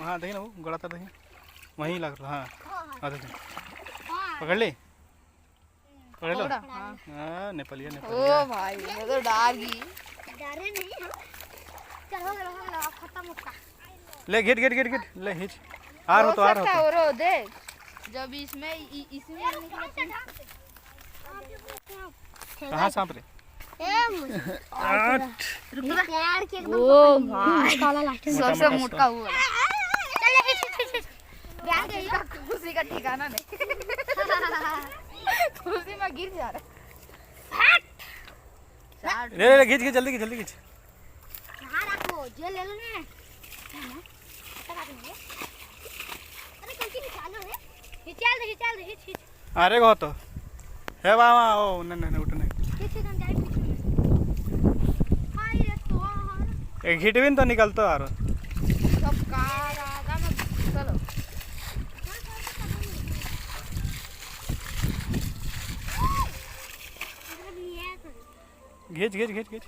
हाँ देखिए ना वो गड़ाता देखिए वहीं लग रहा। हाँ हाँ देखिए पकड़ ली पकड़ लो। हाँ नेपालिया नेपालिया। ओ भाई ये तो डर गई। डरे नहीं हम। चल हो गया खत्म उसका। ले घिट घिट घिट घिट ले खींच। आ रहा तो आ रहा हो रहा देख जब इसमें कहाँ सांप रे। ओ भाई सबसे मोटा हुआ खुशी का ठिकाना नहीं। खुशी में गिर जा रहा ले ले खींच खींच जल्दी जल्दी खींच। कहाँ रखो जे ले लो ना। अरे कौन सी चालू है हिचाल दे हिच। अरे गो तो है बाबा ओ नहीं उठने हिच हम जाए पीछे में। हाय रे तो हां एक हिट विन तो निकलतो आ रहा। सब कार आगा में चलो घिच घिच घिच घिच